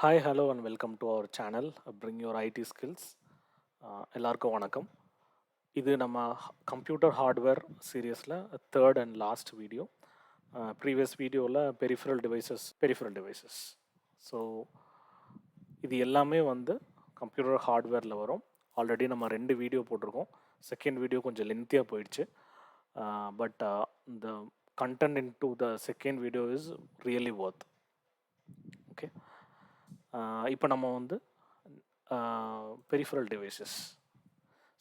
Hi, hello, and welcome to our channel, Bring Your IT Skills. எல்லாருக்கும் வணக்கம். இது நம்ம கம்ப்யூட்டர் ஹார்ட்வேர் சீரியஸில் third and last video. Previous வீடியோவில் பெரிஃபரல் டிவைசஸ். ஸோ இது எல்லாமே வந்து கம்ப்யூட்டர் ஹார்ட்வேரில் வரும். ஆல்ரெடி நம்ம 2 வீடியோ போட்டிருக்கோம். செகண்ட் வீடியோ கொஞ்சம் லென்த்தியாக போயிடுச்சு. பட் இந்த content into the second video is really worth. Okay, இப்போ நம்ம வந்து பெரிஃபரல் டிவைசஸ்.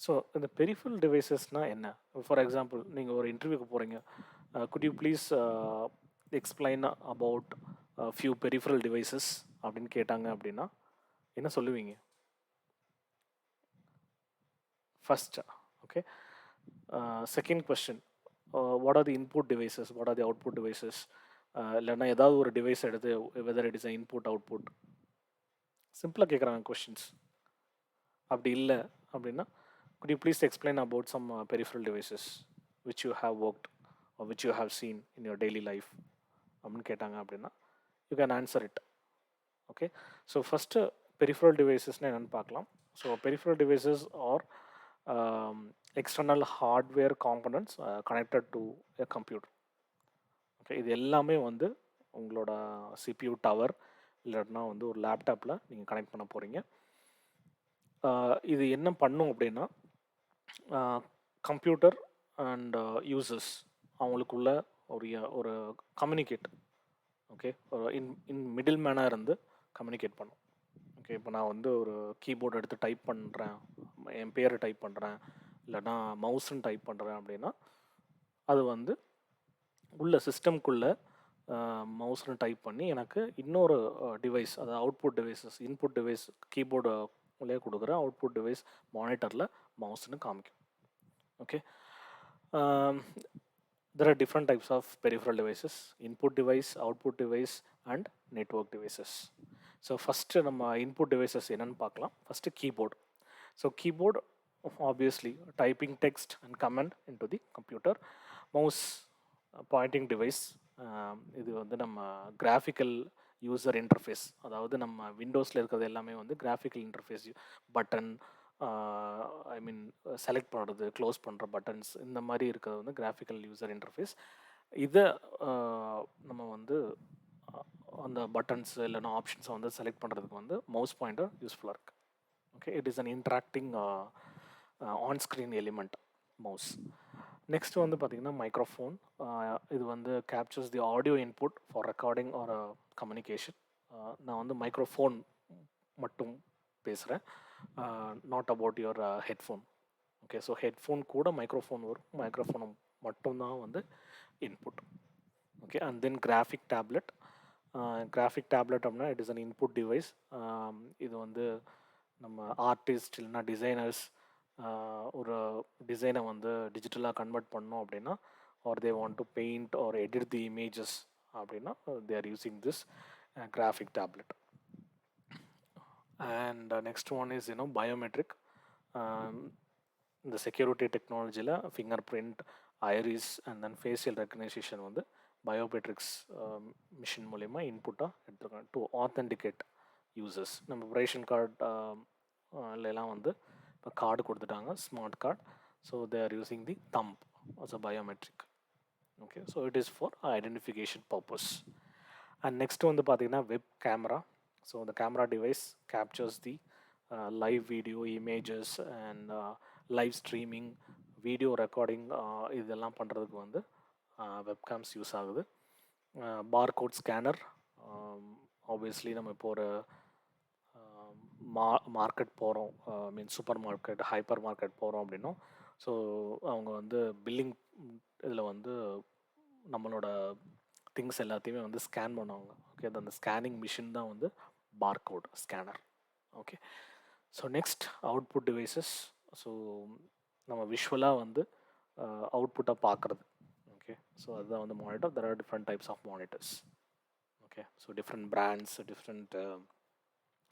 ஸோ இந்த பெரிஃபரல் டிவைசஸ்னால் என்ன? ஃபார் எக்ஸாம்பிள், நீங்கள் ஒரு இன்டர்வியூக்கு போகிறீங்க. Good you please explain about few peripheral devices அப்படின்னு கேட்டாங்க அப்படின்னா என்ன சொல்லுவீங்க? First, okay. Second question, what are the input devices, what are the output devices? இல்லைன்னா ஏதாவது ஒரு டிவைஸ் எடுத்து whether it is a input output, சிம்பிளாக கேட்குறாங்க கொஷின்ஸ். அப்படி இல்லை அப்படின்னா could you please explain about some peripheral devices which you have worked or which you have seen in your daily life அப்படின்னு கேட்டாங்க அப்படின்னா you can answer it. Okay, so first peripheral டிவைசஸ்னால் என்னென்னு பார்க்கலாம். So peripheral devices are external hardware components connected to a computer. Okay, இது எல்லாமே வந்து உங்களோட சிபியூ டவர் இல்லைன்னா வந்து ஒரு லேப்டாப்பில் நீங்கள் கனெக்ட் பண்ண போகிறீங்க. இது என்ன பண்ணும் அப்படின்னா கம்ப்யூட்டர் அண்ட் யூசர்ஸ் அவங்களுக்குள்ள ஒரு கம்யூனிகேட், ஓகே, ஒரு இன் மிடில் மேனாக இருந்து கம்யூனிகேட் பண்ணும். ஓகே, இப்போ நான் வந்து ஒரு கீபோர்டு எடுத்து டைப் பண்ணுறேன், என் பேரை டைப் பண்ணுறேன், இல்லைனா மவுஸ்ன்னு டைப் பண்ணுறேன் அப்படின்னா அது வந்து உள்ள சிஸ்டம்குள்ளே மவுஸ்ன்னு டைப் பண்ணி எனக்கு இன்னொரு டிவைஸ், அதாவது output devices, input device keyboard உள்ளே கொடுக்குற அவுட்புட் டிவைஸ் மானிட்டரில் மவுஸ்ன்னு காமிக்கும். Okay, there are different types of peripheral devices: input device, output device, and network devices. So first நம்ம input devices என்னன்னு பார்க்கலாம். First keyboard. So keyboard, obviously typing text and command into the computer. Mouse, pointing device. இது வந்து நம்ம graphical user interface, அதாவது நம்ம விண்டோஸில் இருக்கிறது எல்லாமே வந்து கிராஃபிக்கல் இன்டர்ஃபேஸ், பட்டன், ஐ மீன் செலக்ட் பண்ணுறது, க்ளோஸ் பண்ணுற பட்டன்ஸ், இந்த மாதிரி இருக்கிறது வந்து கிராஃபிக்கல் யூசர் இன்டர்ஃபேஸ். இதை நம்ம வந்து அந்த பட்டன்ஸ் இல்லைன்னா ஆப்ஷன்ஸை வந்து செலக்ட் பண்ணுறதுக்கு வந்து மவுஸ் பாயிண்டர் யூஸ்ஃபுல்லாக இருக்குது. Okay, it is an interacting on screen element mouse. Next வந்து பார்த்திங்கன்னா மைக்ரோஃபோன். இது வந்து captures the audio input for recording or communication. நான் வந்து மைக்ரோஃபோன் மட்டும் பேசுகிறேன், not about your headphone. Okay, so headphone கூட மைக்ரோஃபோன் வரும், மைக்ரோஃபோன் மட்டும்தான் வந்து input. Okay, and then graphic tablet. Graphic tablet அப்படின்னா it is an input device. இது வந்து நம்ம ஆர்டிஸ்ட் இல்லைன்னா டிசைனர்ஸ் ஒரு டிசைனை வந்து டிஜிட்டலாக கன்வெர்ட் பண்ணோம் அப்படின்னா, or they want to paint or edit the images அப்படின்னா they are using this graphic tablet. And next one is biometric. இந்த செக்யூரிட்டி டெக்னாலஜியில் finger print, iris and then facial recognisation வந்து பயோமெட்ரிக்ஸ் மிஷின் மூலிமா இன்புட்டாக எடுத்துருக்காங்க to authenticate users. நம்ம ration card எல்லாம் வந்து இப்போ கார்டு கொடுத்துட்டாங்க, smart card. So they are using the thumb as a biometric. Okay, so it is for identification purpose. And next வந்து பார்த்திங்கன்னா web camera. So the camera device captures the live video, images, and live streaming, video recording. இதெல்லாம் பண்ணுறதுக்கு வந்து வெப்கேம்ஸ் use ஆகுது. Barcode scanner, obviously நம்ம இப்போ ஒரு market போகிறோம், மீன் சூப்பர் மார்க்கெட், ஹைப்பர் மார்க்கெட் போகிறோம் அப்படின்னும், ஸோ அவங்க வந்து பில்லிங் இதில் வந்து நம்மளோட திங்ஸ் எல்லாத்தையுமே வந்து ஸ்கேன் பண்ணுவாங்க. ஓகே, அந்த ஸ்கேனிங் மிஷின் தான் வந்து barcode scanner. Okay, so next output devices. So நம்ம விஷுவலாக வந்து அவுட்புட்டாக பார்க்குறது. ஓகே, ஸோ அதுதான் வந்து monitor. there are different types of monitors. okay, so different brands, different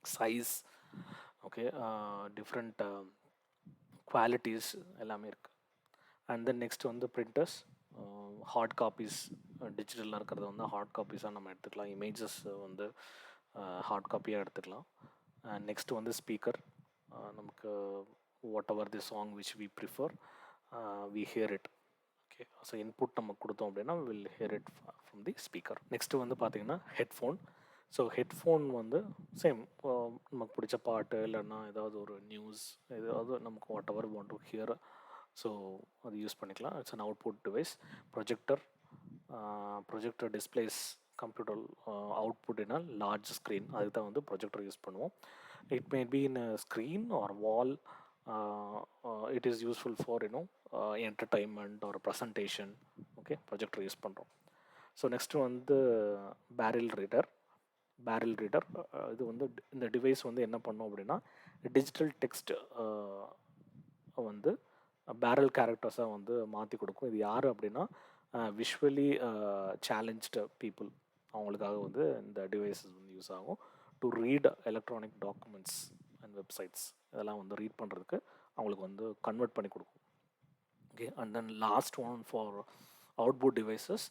size, okay, different qualities எல்லாமே இருக்குது. அண்ட் தென் நெக்ஸ்ட் வந்து பிரிண்டர்ஸ். ஹார்ட் காப்பீஸ், டிஜிட்டலில் இருக்கிறது வந்து ஹார்ட் காப்பீஸாக நம்ம எடுத்துக்கலாம். இமேஜஸ் வந்து ஹார்ட் காப்பியாக எடுத்துக்கலாம். அண்ட் நெக்ஸ்ட்டு வந்து ஸ்பீக்கர், நமக்கு whatever the song which we prefer we hear it. Okay, so input நம்ம கொடுத்தோம் அப்படின்னா will hear it from the speaker. Next வந்து பார்த்திங்கன்னா ஹெட்ஃபோன். ஸோ ஹெட்ஃபோன் வந்து சேம், நமக்கு பிடிச்ச பாட்டு இல்லைன்னா ஏதாவது ஒரு நியூஸ், ஏதாவது நமக்கு whatever want to hear, so அது யூஸ் பண்ணிக்கலாம். It's an output device. Projector displays computer output in a large screen, அதுக்கு தான் வந்து ப்ரொஜெக்டர் யூஸ் பண்ணுவோம். It may be in a screen or wall. It is useful for entertainment or presentation. Okay, projector use பண்ணுறோம். So next வந்து braille reader. இது வந்து இந்த device வந்து என்ன பண்ணோம் அப்படின்னா டிஜிட்டல் டெக்ஸ்ட் வந்து பேரல் கேரக்டர்ஸாக வந்து மாற்றி கொடுக்கும். இது யார் அப்படின்னா விஷுவலி சேலஞ்ச்டு பீப்புள், அவங்களுக்காக வந்து இந்த டிவைஸஸ் வந்து யூஸ் ஆகும். To read electronic documents and websites, இதெல்லாம் வந்து ரீட் பண்ணுறதுக்கு அவங்களுக்கு வந்து கன்வெர்ட் பண்ணி கொடுக்கும். Okay, and then last one for output devices,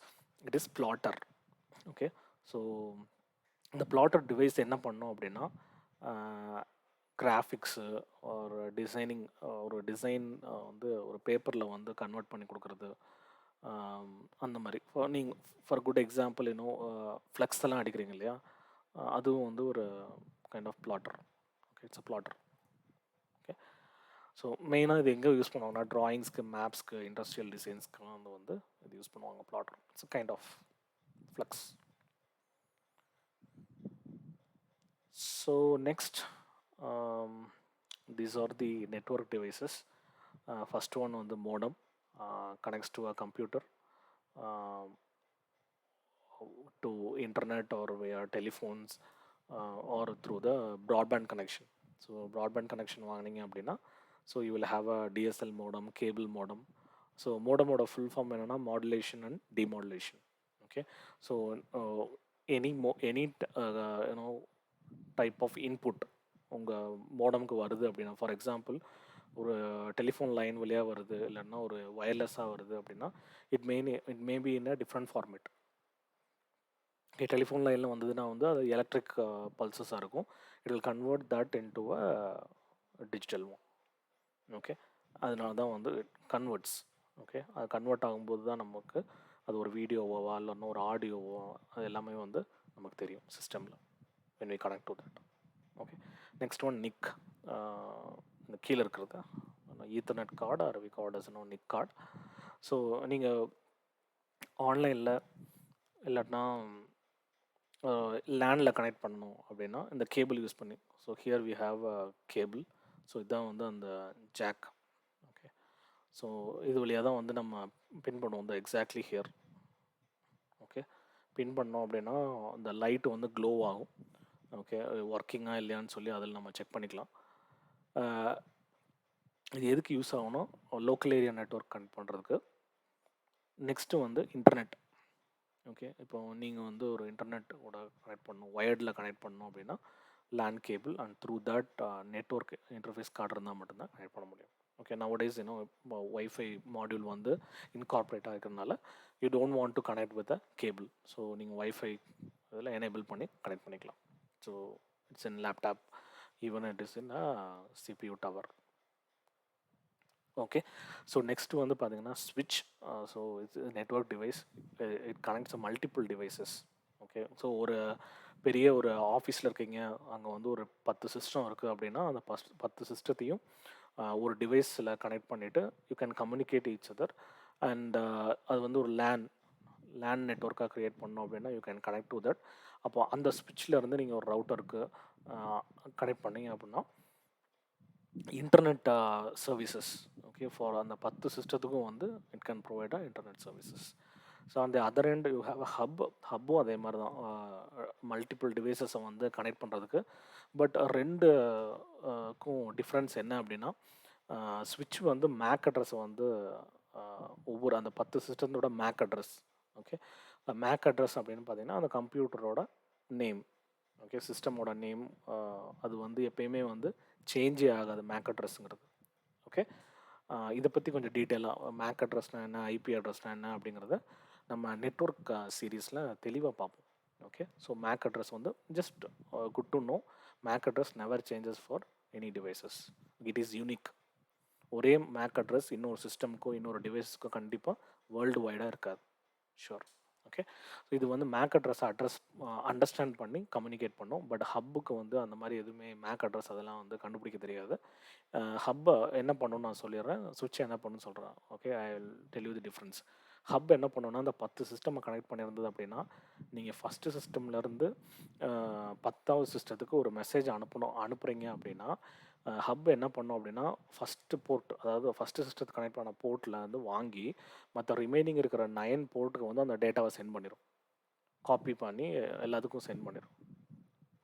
it is plotter. Okay, so இந்த பிளாட்டர் டிவைஸ் என்ன பண்ணோம் அப்படின்னா கிராஃபிக்ஸு ஒரு டிசைனிங், ஒரு டிசைன் வந்து ஒரு பேப்பரில் வந்து கன்வெர்ட் பண்ணி கொடுக்குறது, அந்த மாதிரி. நீங்கள் ஃபார் குட் எக்ஸாம்பிள் இன்னும் ஃப்ளெக்ஸ் எல்லாம் அடிக்கிறீங்க இல்லையா, அதுவும் வந்து ஒரு kind of plotter. Okay, it's a plotter. Okay, so மெயினாக இது எங்கே யூஸ் பண்ணுவாங்கன்னா ட்ராயிங்ஸ்க்கு, மேப்ஸ்க்கு, இண்டஸ்ட்ரியல் டிசைன்ஸ்க்குலாம் வந்து இது யூஸ் பண்ணுவாங்க plotter. It's a kind of flex. So next, these are the network devices. First one on the modem, connects to a computer, to internet or via telephones, or through the broadband connection. So broadband connection வாங்கினீங்க அப்படின்னா, so you will have a DSL modem, cable modem. So modem ஓட full form என்னன்னா modulation and demodulation. Okay, so any type of input உங்கள் மோடமுக்கு வருது அப்படின்னா, for example ஒரு telephone line வழியாக வருது, இல்லைன்னா ஒரு வயர்லெஸ்ஸாக வருது அப்படின்னா it may be in a different format. Okay, telephone லைனில் வந்ததுன்னா வந்து அது எலக்ட்ரிக் பல்சஸாக இருக்கும். It will convert that into a digital one. Okay, அதனால தான் வந்து கன்வெர்ட்ஸ். ஓகே, அது கன்வெர்ட் ஆகும்போது தான் நமக்கு அது ஒரு வீடியோவோ இல்லைன்னா ஒரு ஆடியோவோ அது எல்லாமே வந்து நமக்கு தெரியும் சிஸ்டமில் when we connect to that. Okay, next one NIC, இந்த கீழே இருக்கிறது ethernet card, or we card as NIC card. So நீங்கள் ஆன்லைனில் இல்லாட்டினா லேண்டில் கனெக்ட் பண்ணணும் அப்படின்னா இந்த கேபிள் யூஸ் பண்ணி, so here we have a cable. So இதுதான் வந்து அந்த ஜாக். ஓகே, ஸோ இது வழியாக தான் வந்து நம்ம பின் பண்ணுவோம் இந்த எக்ஸாக்ட்லி ஹியர். ஓகே, பின் பண்ணோம் அப்படின்னா அந்த லைட்டு வந்து க்ளோ ஆகும். ஓகே, ஒர்க்கிங்காக இல்லையான்னு சொல்லி அதில் நம்ம செக் பண்ணிக்கலாம். இது எதுக்கு யூஸ் ஆகணும்? லோக்கல் ஏரியா நெட்ஒர்க் கனெக்ட் பண்ணுறதுக்கு. நெக்ஸ்ட்டு வந்து இன்டர்நெட். ஓகே, இப்போ நீங்கள் வந்து ஒரு இன்டர்நெட்டோட கனெக்ட் பண்ணணும், ஒயர்டில் கனெக்ட் பண்ணணும் அப்படின்னா LAN cable and through that network interface card இருந்தால் மட்டும்தான் கனெக்ட் பண்ண முடியும். ஓகே, நவடேஸ் வைஃபை மாடியூல் வந்து இன்கார்பரேட் ஆகிருக்கிறதுனால you don't want to connect with a cable. So நீங்கள் வைஃபை இதில் எனேபிள் பண்ணி கனெக்ட் பண்ணிக்கலாம். So it's in laptop, even it is in a CPU tower. Okay, so next வந்து பார்த்தீங்கன்னா switch. So it's a network device. It connects multiple devices. Okay, so ஒரு பெரிய ஒரு ஆஃபீஸில் இருக்கீங்க, அங்கே வந்து ஒரு 10 சிஸ்டம் இருக்குது அப்படின்னா அந்த 10 சிஸ்டத்தையும் ஒரு டிவைஸில் கனெக்ட் பண்ணிவிட்டு you can communicate each other. And அது வந்து ஒரு லேன் நெட்ஒர்க்காக க்ரியேட் பண்ணோம் அப்படின்னா you can connect to that. அப்போ அந்த ஸ்விட்சில் இருந்து நீங்கள் ஒரு ரவுட்டருக்கு கனெக்ட் பண்ணீங்க அப்படின்னா இன்டர்நெட் சர்வீசஸ். ஓகே, ஃபார் அந்த 10 சிஸ்டத்துக்கும் வந்து it can provide internet services. So அந்த other end you have a ஹப்பும் அதே மாதிரி தான் மல்டிபிள் டிவைசஸை வந்து கனெக்ட் பண்ணுறதுக்கு. பட் ரெண்டுக்கும் டிஃப்ரென்ஸ் என்ன அப்படின்னா ஸ்விட்ச் வந்து மேக் அட்ரஸை வந்து ஒவ்வொரு அந்த 10 சிஸ்டத்தோட MAC address. Okay, MAC address அப்படின்னு பார்த்தீங்கன்னா அந்த கம்ப்யூட்டரோட நேம். ஓகே, சிஸ்டமோட நேம் அது வந்து எப்பயுமே வந்து சேஞ்சே ஆகாது மேக் அட்ரஸ்ங்கிறது. ஓகே, இதை பற்றி கொஞ்சம் டீட்டெயிலாக மேக் அட்ரஸ்னால் என்ன, ஐபி அட்ரஸ்னால் என்ன அப்படிங்கிறத நம்ம நெட்ஒர்க் சீரீஸில் தெளிவாக பார்ப்போம். Okay, so MAC address வந்து just good to know, MAC address never changes for any devices. It is unique. ஒரே MAC address இன்னொரு சிஸ்டம்க்கோ இன்னொரு டிவைஸ்க்கோ கண்டிப்பாக வேர்ல்டு வைடாக இருக்காது. ஷூர். ஓகே, ஸோ இது வந்து MAC அட்ரஸ் அண்டர்ஸ்டாண்ட் பண்ணி கம்யூனிகேட் பண்ணோம். பட் ஹப்புக்கு வந்து அந்த மாதிரி எதுவுமே MAC அட்ரஸ் அதெல்லாம் வந்து கண்டுபிடிக்க தெரியாது. ஹப்பை என்ன பண்ணணும்னு நான் சொல்லிடுறேன், சுவிட்சை என்ன பண்ணணும்னு சொல்கிறேன். Okay, I will tell you the difference. Hub என்ன பண்ணணும்னா, அந்த 10 சிஸ்டமை கனெக்ட் பண்ணியிருந்தது அப்படின்னா, நீங்கள் ஃபஸ்ட்டு சிஸ்டம்லேருந்து 10வது சிஸ்டத்துக்கு ஒரு மெசேஜ் அனுப்புகிறீங்க அப்படின்னா, ஹப் என்ன பண்ணும் அப்படின்னா, ஃபஸ்ட்டு போர்ட், அதாவது ஃபஸ்ட்டு சிஸ்டத்துக்கு கனெக்ட் பண்ண போர்ட்டில் வந்து வாங்கி மற்ற ரிமைனிங் இருக்கிற 9 போர்ட்டுக்கு வந்து அந்த டேட்டாவை சென்ட் பண்ணிடும். காப்பி பண்ணி எல்லாத்துக்கும் சென்ட் பண்ணிடும்.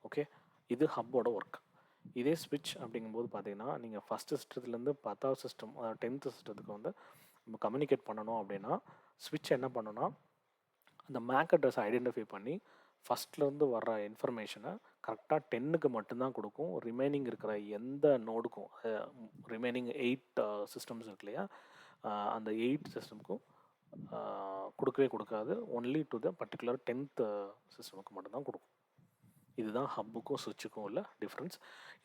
ஓகே, இது ஹப்போட ஒர்க். இதே ஸ்விட்ச் அப்படிங்கும்போது பார்த்தீங்கன்னா, நீங்கள் ஃபஸ்ட்டு சிஸ்டத்துலேருந்து 10வது சிஸ்டம், அதாவது 10th சிஸ்டத்துக்கு வந்து நம்ம கம்யூனிகேட் பண்ணணும் அப்படின்னா, ஸ்விட்ச் என்ன பண்ணுன்னா, அந்த MAC அட்ரஸை ஐடென்டிஃபை பண்ணி ஃபஸ்ட்லேருந்து வர்ற இன்ஃபர்மேஷனை கரெக்டாக 10க்கு மட்டும்தான் கொடுக்கும். ரிமைனிங் இருக்கிற எந்த நோடுக்கும், ரிமைனிங் 8 சிஸ்டம்ஸ் இருக்கு இல்லையா, அந்த 8 சிஸ்டம்க்கும் கொடுக்கவே கொடுக்காது. Only to the particular 10th சிஸ்டமுக்கு மட்டும்தான் கொடுக்கும். இதுதான் ஹப்புக்கும் சுவிட்சுக்கும் உள்ள டிஃப்ரென்ஸ்.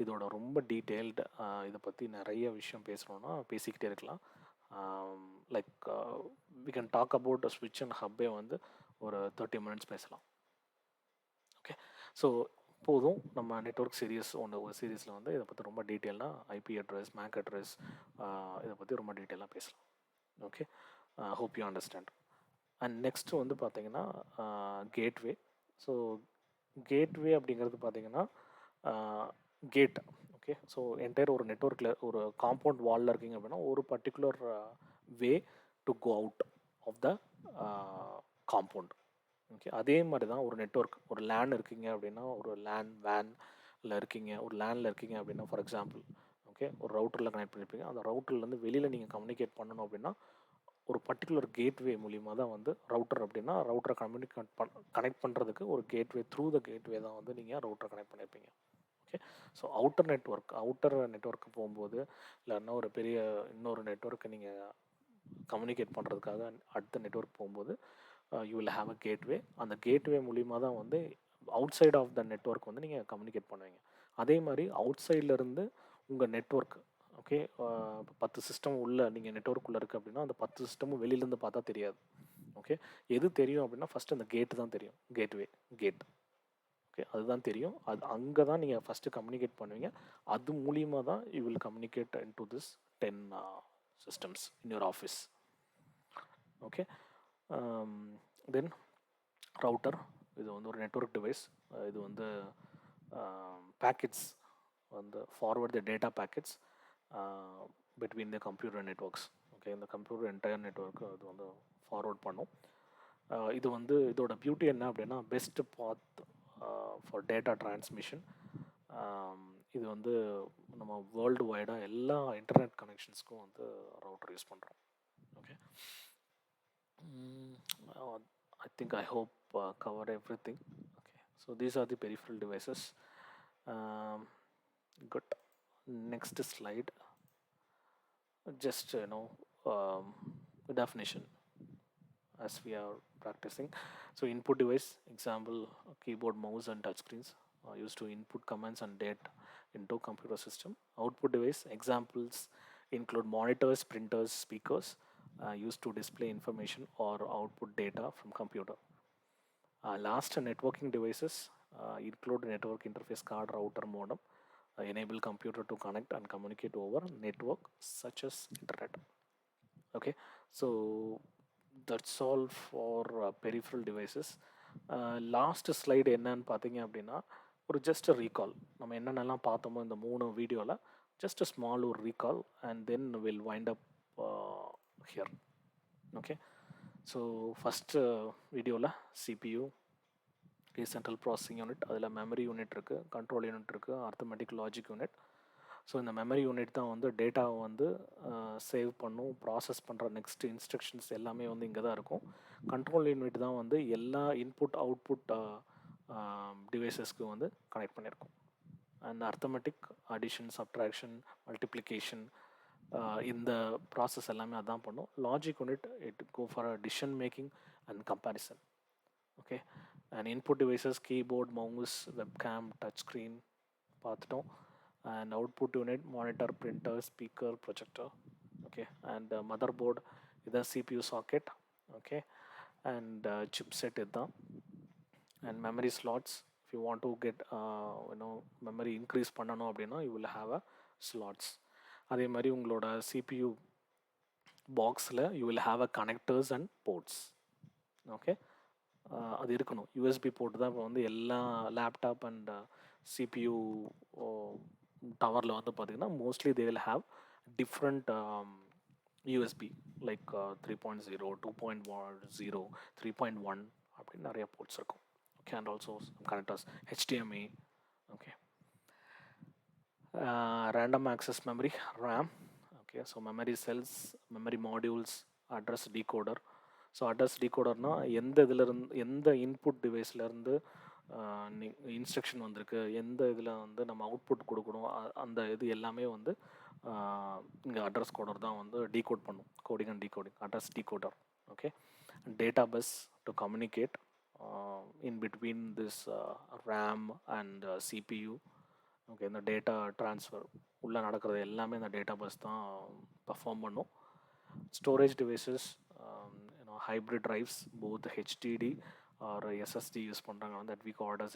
இதோட ரொம்ப டீட்டெயில்டு இதை பற்றி நிறைய விஷயம் பேசணுன்னா பேசிக்கிட்டே இருக்கலாம். Like we can talk about ஸ்விட்ச் அண்ட் ஹப்பே வந்து ஒரு 30 minutes பேசலாம். ஓகே, ஸோ போதும். நம்ம நெட்வொர்க் சீரீஸ் ஒரு சீரீஸில் வந்து இதை பற்றி ரொம்ப டீட்டெயிலாக ஐபி அட்ரஸ், MAC அட்ரஸ், இதை பற்றி ரொம்ப டீட்டெயிலாக பேசலாம். Okay, hope you understand. And next வந்து பார்த்தீங்கன்னா கேட்வே. ஸோ கேட்வே அப்படிங்கிறது பார்த்தீங்கன்னா கேட். ஓகே, ஸோ என்டையர் ஒரு நெட்வொர்க்கில் ஒரு காம்பவுண்ட் வாலில் இருக்கீங்க அப்படின்னா ஒரு particular way to go out of the compound. Okay, அதே மாதிரி தான் ஒரு நெட்வொர்க், ஒரு லேன் இருக்கீங்க அப்படின்னா, ஒரு வேனில் இருக்கீங்க, ஒரு லேனில் இருக்கீங்க அப்படின்னா, ஃபார் எக்ஸாம்பிள் ஓகே, ஒரு ரவுட்டரில் கனெக்ட் பண்ணியிருப்பீங்க. அந்த ரவுட்டர்லேருந்து வெளியில் நீங்கள் கம்யூனிகேட் பண்ணணும் அப்படின்னா ஒரு பர்டிகுலர் கேட்வே மூலிமா தான் வந்து ரவுட்டர் அப்படின்னா ரவுட்டரை கனெக்ட் பண்ணுறதுக்கு ஒரு கேட்வே, த்ரூ த கேட்வே தான் வந்து நீங்கள் ரவுட்டரை கனெக்ட் பண்ணியிருப்பீங்க. ஓகே, ஸோ அவுட்டர் நெட்வொர்க்கு போகும்போது இல்லைன்னா ஒரு பெரிய இன்னொரு நெட்வொர்க்கை நீங்கள் கம்யூனிகேட் பண்ணுறதுக்காக அடுத்த நெட்வொர்க் போகும்போது you will have a gateway. அந்த கேட்வே மூலிமா தான் வந்து outside of the network வந்து நீங்கள் கம்யூனிகேட் பண்ணுவீங்க. அதே மாதிரி அவுட் சைட்லேருந்து உங்கள் நெட்வொர்க், ஓகே, 10 சிஸ்டம் உள்ள நீங்கள் நெட்வொர்க் உள்ள இருக்குது அப்படின்னா அந்த 10 சிஸ்டமும் வெளியிலேருந்து பார்த்தா தெரியாது. ஓகே, எது தெரியும் அப்படின்னா ஃபஸ்ட்டு அந்த கேட்டு தான் தெரியும், கேட். ஓகே, அதுதான் தெரியும். அது அங்கே தான் நீங்கள் ஃபஸ்ட்டு கம்யூனிகேட் பண்ணுவீங்க. அது மூலிமா தான் you will communicate in to this 10 systems in your office. Okay, then router, இது வந்து ஒரு நெட்வொர்க் டிவைஸ். இது வந்து பேக்கெட்ஸ் வந்து forward the data packets between the computer networks. Okay, இந்த கம்ப்யூட்டர் என்டையர் நெட்வொர்க்கு அது வந்து ஃபார்வர்ட் பண்ணும். இது வந்து இதோட பியூட்டி என்ன அப்படின்னா best path for data transmission. இது வந்து நம்ம வேர்ல்டு வைடாக எல்லா இன்டர்நெட் கனெக்ஷன்ஸ்க்கும் வந்து ரவுட்டர் யூஸ் பண்ணுறோம். Okay, I think I hope covered everything. Okay, so these are the peripheral devices. Good. Next slide. Just definition as we are practicing. So input device, example, keyboard, mouse and touch screens are used to input commands and data into computer system. Output device examples include monitors, printers, speakers used to display information or output data from computer. Last, networking devices include network interface card, router, modem, enable computer to connect and communicate over network such as internet. Okay, so that's all for peripheral devices. Last slide என்னன்னு பார்த்தீங்க அப்படின்னா ஒரு just recall, நம்ம என்னென்னலாம் பார்த்தோமோ இந்த 3 வீடியோவில் just a small recall and then we'll wind up here. Okay, so first வீடியோவில் CPU, central processing unit, அதில் மெமரி யூனிட் இருக்குது, கண்ட்ரோல் யூனிட் இருக்குது, அர்த்தமெட்டிக் லாஜிக் யூனிட். ஸோ இந்த மெமரி யூனிட் தான் வந்து டேட்டாவை வந்து சேவ் பண்ணும், ப்ராசஸ் பண்ணுற நெக்ஸ்ட் இன்ஸ்ட்ரக்ஷன்ஸ் எல்லாமே வந்து இங்கே தான் இருக்கும். கண்ட்ரோல் யூனிட் தான் வந்து எல்லா இன்புட் அவுட்புட் டிவைசஸ்க்கு வந்து கனெக்ட் பண்ணியிருக்கோம். And arithmetic addition, subtraction, multiplication, இந்த ப்ராசஸ் எல்லாமே அதான் பண்ணும். Logic unit it go for decision making and comparison. Okay, and input devices keyboard, mouse, webcam, touch screen பார்த்துட்டோம். And output unit monitor, printer, speaker, projector. Okay, and motherboard இதான் CPU socket. Okay, and chipset இதுதான். And memory slots, if you want to get memory increase பண்ணணும் அப்படின்னா you will have a slots. அதே மாதிரி உங்களோட CPU பாக்ஸில் you will have a connectors and ports. Okay, அது இருக்கணும். யூஎஸ்பி போர்ட் தான் இப்போ வந்து எல்லா லேப்டாப் அண்ட் சிபியூ டவரில் வந்து பார்த்திங்கன்னா mostly they will have different USB like 3.0, 2.0, 3.1 அப்படின்னு நிறைய போர்ட்ஸ் இருக்கும். Okay, and also connectors, HDMI. Okay, random access memory, RAM. Okay, so memory cells, memory modules, address decoder. So address டீகோடர்னா எந்த இதிலேருந்து, எந்த input டிவைஸ்லேருந்து instruction வந்திருக்கு, எந்த இதில் வந்து நம்ம அவுட்புட் கொடுக்கணும், அந்த இது எல்லாமே வந்து இங்கே அட்ரஸ் கோடர் தான் வந்து டீகோட் பண்ணும். Coding and decoding, address decoder. Okay, data bus to communicate in between this RAM and CPU. Okay, இந்த டேட்டா ட்ரான்ஸ்ஃபர் உள்ளே நடக்கிறது எல்லாமே இந்த டேட்டா பஸ் தான் பர்ஃபார்ம் பண்ணும். Storage devices, hybrid drives, both HDD or SSD use பண்ணுறாங்க, that we call as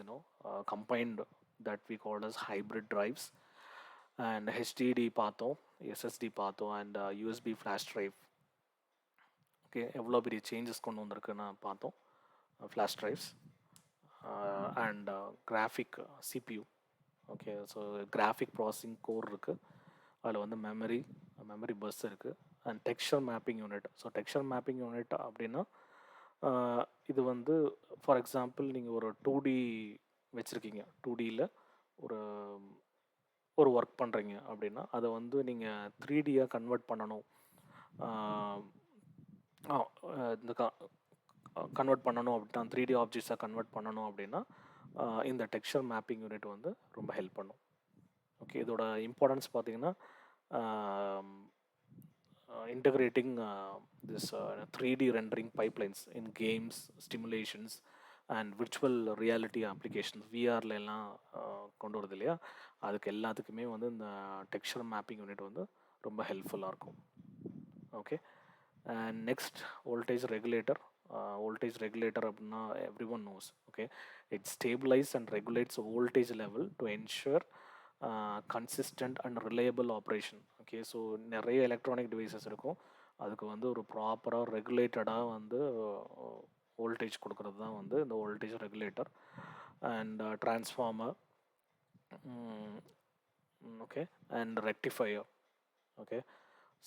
combined, that we call as hybrid drives. and HDD பார்த்தோம், SSD பார்த்தோம், and USB flash drive. Okay, எவ்வளோ பெரிய changes கொண்டு வந்திருக்குன்னு பார்த்தோம் flash drives. And graphic CPU. Okay, so graphic processing core இருக்குது, அதில் வந்து மெமரி பஸ் இருக்குது. And texture mapping unit. So texture mapping unit அப்படின்னா இது வந்து ஃபார் எக்ஸாம்பிள் நீங்கள் ஒரு 2D வச்சுருக்கீங்க, 2Dயில் ஒரு ஒர்க் பண்ணுறீங்க அப்படின்னா அதை வந்து நீங்கள் 3Dயாக கன்வெர்ட் பண்ணணும், இந்த கன்வெர்ட் பண்ணணும் அப்படின்னா 3D ஆப்ஜெக்ட்ஸாக கன்வெர்ட் பண்ணணும் அப்படின்னா இந்த டெக்ஸ்சர் மேப்பிங் யூனிட் வந்து ரொம்ப ஹெல்ப் பண்ணும். ஓகே, இதோட இம்பார்ட்டன்ஸ் பார்த்தீங்கன்னா integrating this 3D rendering pipelines in games, stimulations and virtual reality applications, VRல எல்லாம் கொண்டு வரது இல்லையா, அதுக்கு எல்லாத்துக்குமே வந்து இந்த டெக்ஸ்சர் மேப்பிங் யூனிட் வந்து ரொம்ப ஹெல்ப்ஃபுல்லாக இருக்கும். Okay, and next voltage regulator. Voltage regulator அப்படின்னா every one knows. Okay, it stabilise and regulates voltage level to ensure consistent and reliable operation. Okay, so நிறைய எலக்ட்ரானிக் டிவைசஸ் இருக்கும், அதுக்கு வந்து ஒரு ப்ராப்பராக ரெகுலேட்டடாக வந்து வோல்டேஜ் கொடுக்கறது தான் வந்து இந்த voltage regulator. And transformer, okay, and rectifier. Okay,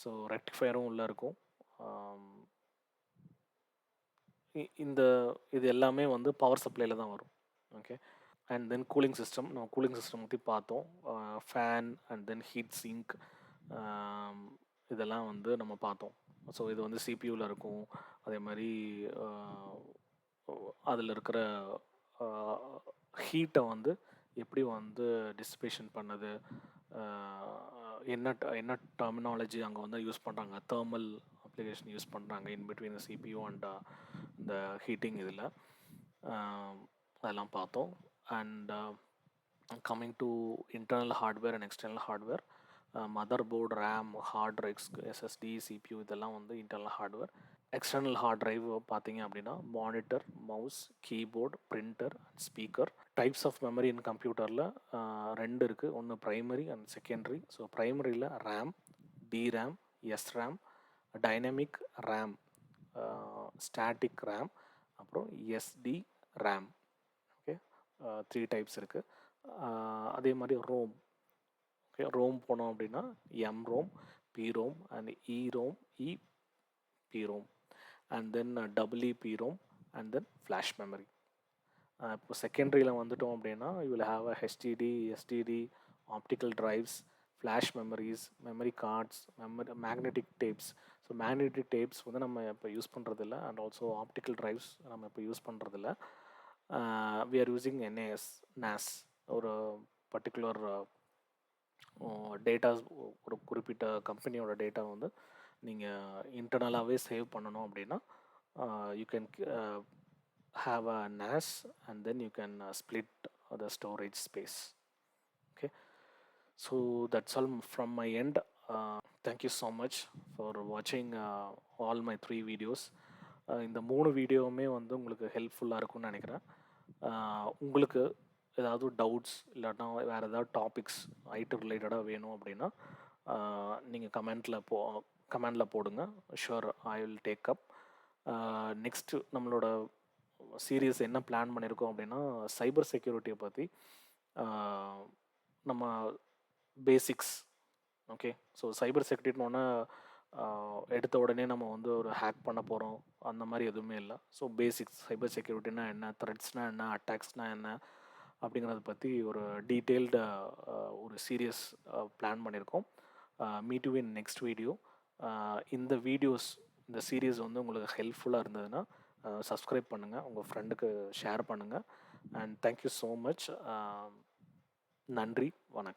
so ரெக்டிஃபையரும் உள்ளே இருக்கும். இது எல்லாமே வந்து பவர் சப்ளையில் தான் வரும். Okay, and then cooling system. நம்ம கூலிங் சிஸ்டம் பற்றி பார்த்தோம், fan and then heat sink, இதெல்லாம் வந்து நம்ம பார்த்தோம். ஸோ இது வந்து சிபியூவில் இருக்கும். அதே மாதிரி அதில் இருக்கிற ஹீட்டை வந்து எப்படி வந்து டிசிபேஷன் பண்ணுது, என்ன டெர்மினாலஜி அங்கே வந்து யூஸ் பண்ணுறாங்க, தேர்மல் அப்ளிகேஷன் யூஸ் பண்ணுறாங்க in between the CPU and இந்த ஹீட்டிங் இதில், அதெல்லாம் பார்த்தோம். And coming to internal hardware and external hardware, motherboard, RAM, hard drives, SSD, CPU இதெல்லாம் வந்து internal hardware. External hard drive பார்த்தீங்க அப்படின்னா monitor, mouse, keyboard, printer, speaker. Types of memory in கம்ப்யூட்டரில் ரெண்டு இருக்குது, ஒன்று ப்ரைமரி அண்ட் செகண்டரி. ஸோ ப்ரைமரியில் RAM, DRAM, SRAM, dynamic RAM, static RAM, அப்புறம் எஸ்டி ரேம். ஓகே, 3 டைப்ஸ் இருக்குது. அதே மாதிரி ரோம். ஓகே, ரோம் போனோம் அப்படின்னா MROM, PROM and EROM, PROM, and then EEPROM and then flash memory. இப்போ செகண்டரியில் வந்துட்டோம் அப்படின்னா you will have a HDD, SDD, optical drives, flash memories, memory cards, magnetic tapes. So magnetic tapes வந்து நம்ம இப்போ use பண்ணுறதில்ல, அண்ட் ஆல்சோ ஆப்டிக்கல் ட்ரைவ்ஸ் நம்ம இப்போ யூஸ் பண்ணுறதில்ல. வி ஆர் யூஸிங் NAS, ஒரு பர்டிகுலர் டேட்டாஸ், ஒரு குறிப்பிட்ட கம்பெனியோட டேட்டா வந்து நீங்கள் இன்டர்னலாகவே சேவ் பண்ணணும் அப்படின்னா you can have a NAS, and then you can split the storage space. Okay, so that's all from my end. Thank you so much for watching all my 3 videos. இந்த 3 வீடியோவுமே வந்து உங்களுக்கு ஹெல்ப்ஃபுல்லாக இருக்கும்னு நினைக்கிறேன். உங்களுக்கு ஏதாவது டவுட்ஸ் இல்லாட்டினா வேறு ஏதாவது டாபிக்ஸ் ஐடி ரிலேட்டடாக வேணும் அப்படின்னா நீங்கள் கமெண்டில் போடுங்க. Sure, I will take up. Next நம்மளோட சீரியஸ் என்ன பிளான் பண்ணியிருக்கோம் அப்படின்னா, சைபர் செக்யூரிட்டியை பற்றி நம்ம பேசிக்ஸ். ஓகே, ஸோ சைபர் செக்யூரிட்டின்னு எடுத்த உடனே நம்ம வந்து ஒரு ஹேக் பண்ண போகிறோம் அந்த மாதிரி எதுவுமே இல்லை. ஸோ பேசிக்ஸ் சைபர் செக்யூரிட்டினா என்ன, த்ரெட்ஸ்னால் என்ன, அட்டாக்ஸ்னால் என்ன அப்படிங்கிறத பற்றி ஒரு டீட்டெயில்டு ஒரு சீரியஸ் பிளான் பண்ணியிருக்கோம். Meet you in next video. இந்த வீடியோஸ், இந்த சீரியஸ் வந்து உங்களுக்கு ஹெல்ப்ஃபுல்லாக இருந்ததுன்னா சப்ஸ்கிரைப் பண்ணுங்கள், உங்கள் ஃப்ரெண்டுக்கு ஷேர் பண்ணுங்கள். And thank you so much. நன்றி, வணக்கம்.